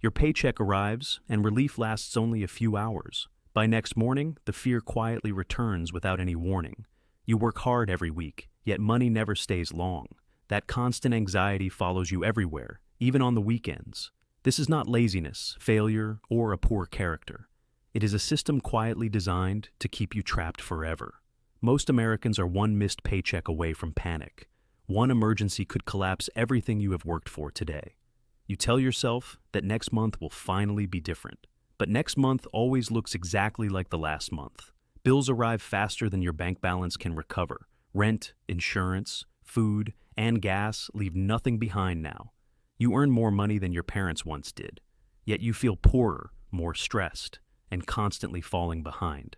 Your paycheck arrives, and relief lasts only a few hours. By next morning, the fear quietly returns without any warning. You work hard every week, yet money never stays long. That constant anxiety follows you everywhere, even on the weekends. This is not laziness, failure, or a poor character. It is a system quietly designed to keep you trapped forever. Most Americans are one missed paycheck away from panic. One emergency could collapse everything you have worked for today. You tell yourself that next month will finally be different. But next month always looks exactly like the last month. Bills arrive faster than your bank balance can recover. Rent, insurance, food, and gas leave nothing behind now. You earn more money than your parents once did. Yet you feel poorer, more stressed, and constantly falling behind.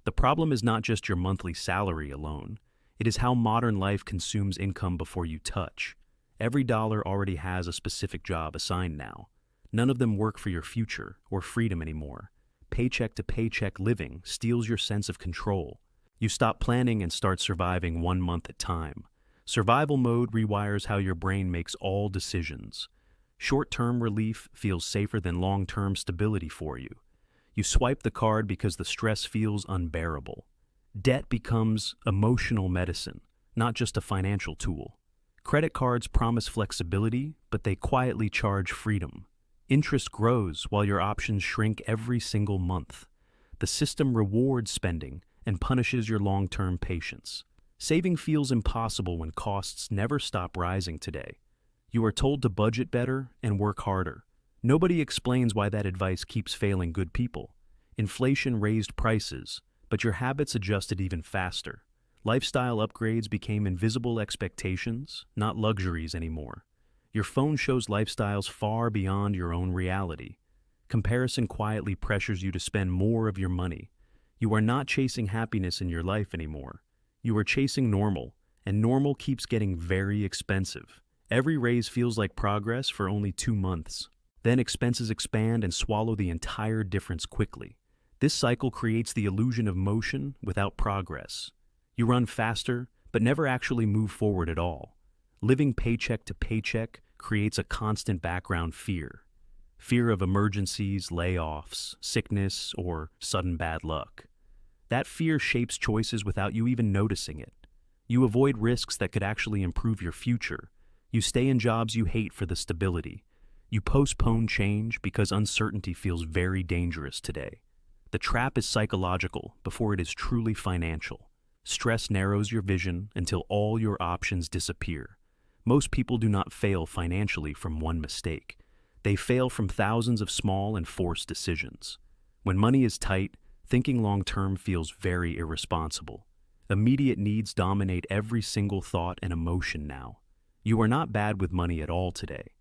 The problem is not just your monthly salary alone. It is how modern life consumes income before you touch. Every dollar already has a specific job assigned now. None of them work for your future or freedom anymore. Paycheck-to-paycheck living steals your sense of control. You stop planning and start surviving 1 month at a time. Survival mode rewires how your brain makes all decisions. Short-term relief feels safer than long-term stability for you. You swipe the card because the stress feels unbearable. Debt becomes emotional medicine, not just a financial tool. Credit cards promise flexibility, but they quietly charge freedom. Interest grows while your options shrink every single month. The system rewards spending and punishes your long-term patience. Saving feels impossible when costs never stop rising today. You are told to budget better and work harder. Nobody explains why that advice keeps failing good people. Inflation raised prices, but your habits adjusted even faster. Lifestyle upgrades became invisible expectations, not luxuries anymore. Your phone shows lifestyles far beyond your own reality. Comparison quietly pressures you to spend more of your money. You are not chasing happiness in your life anymore. You are chasing normal, and normal keeps getting very expensive. Every raise feels like progress for only 2 months. Then expenses expand and swallow the entire difference quickly. This cycle creates the illusion of motion without progress. You run faster, but never actually move forward at all. Living paycheck to paycheck creates a constant background fear. Fear of emergencies, layoffs, sickness, or sudden bad luck. That fear shapes choices without you even noticing it. You avoid risks that could actually improve your future. You stay in jobs you hate for the stability. You postpone change because uncertainty feels very dangerous today. The trap is psychological before it is truly financial. Stress narrows your vision until all your options disappear. Most people do not fail financially from one mistake. They fail from thousands of small and forced decisions. When money is tight, thinking long-term feels very irresponsible. Immediate needs dominate every single thought and emotion now. You are not bad with money at all today.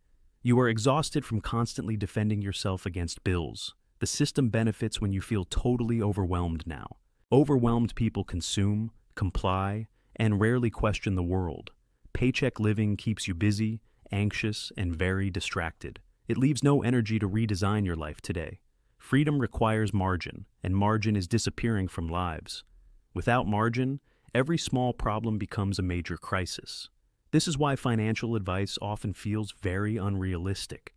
You are exhausted from constantly defending yourself against bills. The system benefits when you feel totally overwhelmed now. Overwhelmed people consume, comply, and rarely question the world. Paycheck living keeps you busy, anxious, and very distracted. It leaves no energy to redesign your life today. Freedom requires margin, and margin is disappearing from lives. Without margin, every small problem becomes a major crisis. This is why financial advice often feels very unrealistic.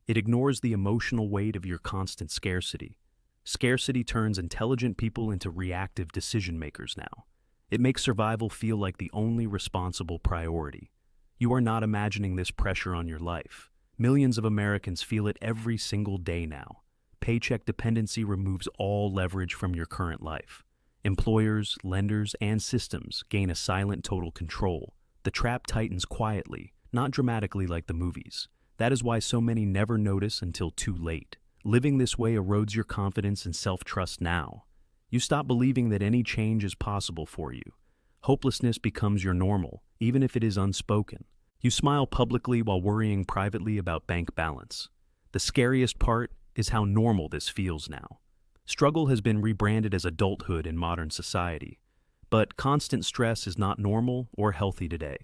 It ignores the emotional weight of your constant scarcity. Scarcity turns intelligent people into reactive decision makers now. It makes survival feel like the only responsible priority. You are not imagining this pressure on your life. Millions of Americans feel it every single day now. Paycheck dependency removes all leverage from your current life. Employers, lenders, and systems gain a silent total control. The trap tightens quietly, not dramatically like the movies. That is why so many never notice until too late. Living this way erodes your confidence and self-trust now. You stop believing that any change is possible for you. Hopelessness becomes your normal, even if it is unspoken. You smile publicly while worrying privately about bank balance. The scariest part is how normal this feels now. Struggle has been rebranded as adulthood in modern society. But constant stress is not normal or healthy today.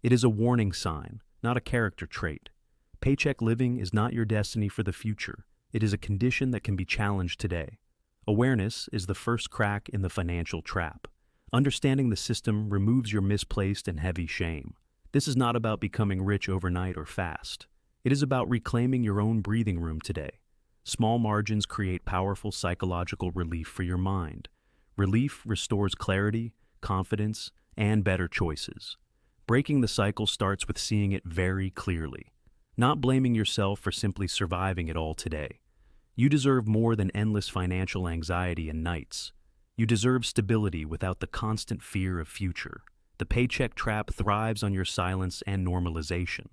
It is a warning sign, not a character trait. Paycheck living is not your destiny for the future. It is a condition that can be challenged today. Awareness is the first crack in the financial trap. Understanding the system removes your misplaced and heavy shame. This is not about becoming rich overnight or fast. It is about reclaiming your own breathing room today. Small margins create powerful psychological relief for your mind. Relief restores clarity, confidence, and better choices. Breaking the cycle starts with seeing it very clearly, not blaming yourself for simply surviving it all today. You deserve more than endless financial anxiety and nights. You deserve stability without the constant fear of future. The paycheck trap thrives on your silence and normalization.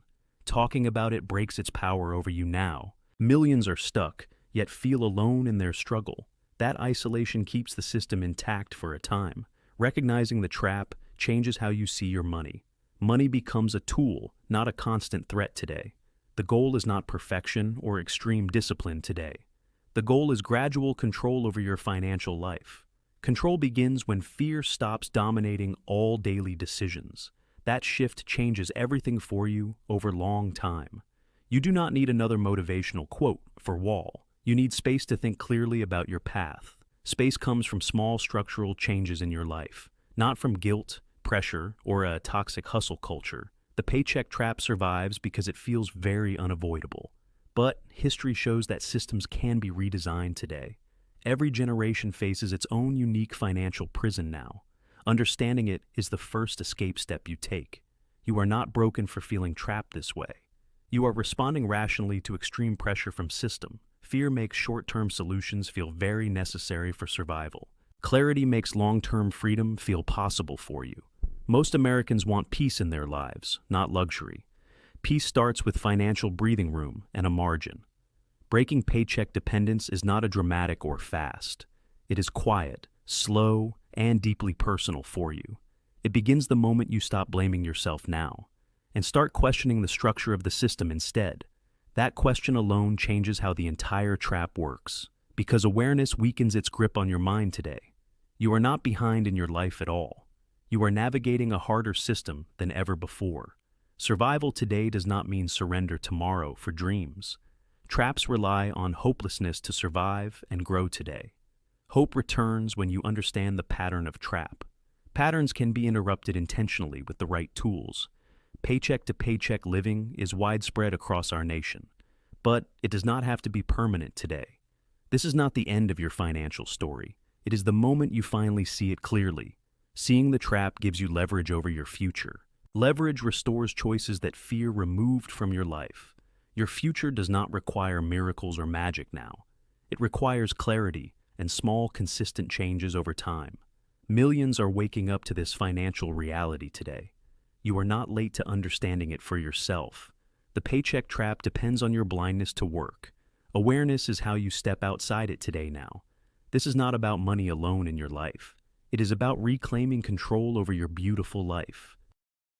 Talking about it breaks its power over you now. Millions are stuck, yet feel alone in their struggle. That isolation keeps the system intact for a time. Recognizing the trap changes how you see your money. Money becomes a tool, not a constant threat today. The goal is not perfection or extreme discipline today. The goal is gradual control over your financial life. Control begins when fear stops dominating all daily decisions. That shift changes everything for you over long time. You do not need another motivational quote for wall. You need space to think clearly about your path. Space comes from small structural changes in your life, not from guilt, pressure, or a toxic hustle culture. The paycheck trap survives because it feels very unavoidable. But history shows that systems can be redesigned today. Every generation faces its own unique financial prison now. Understanding it is the first escape step you take. You are not broken for feeling trapped this way. You are responding rationally to extreme pressure from system. Fear makes short-term solutions feel very necessary for survival. Clarity makes long-term freedom feel possible for you. Most Americans want peace in their lives, not luxury. Peace starts with financial breathing room and a margin. Breaking paycheck dependence is not a dramatic or fast. It is quiet, slow, and deeply personal for you. It begins the moment you stop blaming yourself now and start questioning the structure of the system instead. That question alone changes how the entire trap works, because awareness weakens its grip on your mind today. You are not behind in your life at all. You are navigating a harder system than ever before. Survival today does not mean surrender tomorrow for dreams. Traps rely on hopelessness to survive and grow today. Hope returns when you understand the pattern of trap. Patterns can be interrupted intentionally with the right tools. Paycheck-to-paycheck living is widespread across our nation, but it does not have to be permanent today. This is not the end of your financial story. It is the moment you finally see it clearly. Seeing the trap gives you leverage over your future. Leverage restores choices that fear removed from your life. Your future does not require miracles or magic now. It requires clarity and small, consistent changes over time. Millions are waking up to this financial reality today. You are not late to understanding it for yourself. The paycheck trap depends on your blindness to work. Awareness is how you step outside it today now. This is not about money alone in your life. It is about reclaiming control over your beautiful life.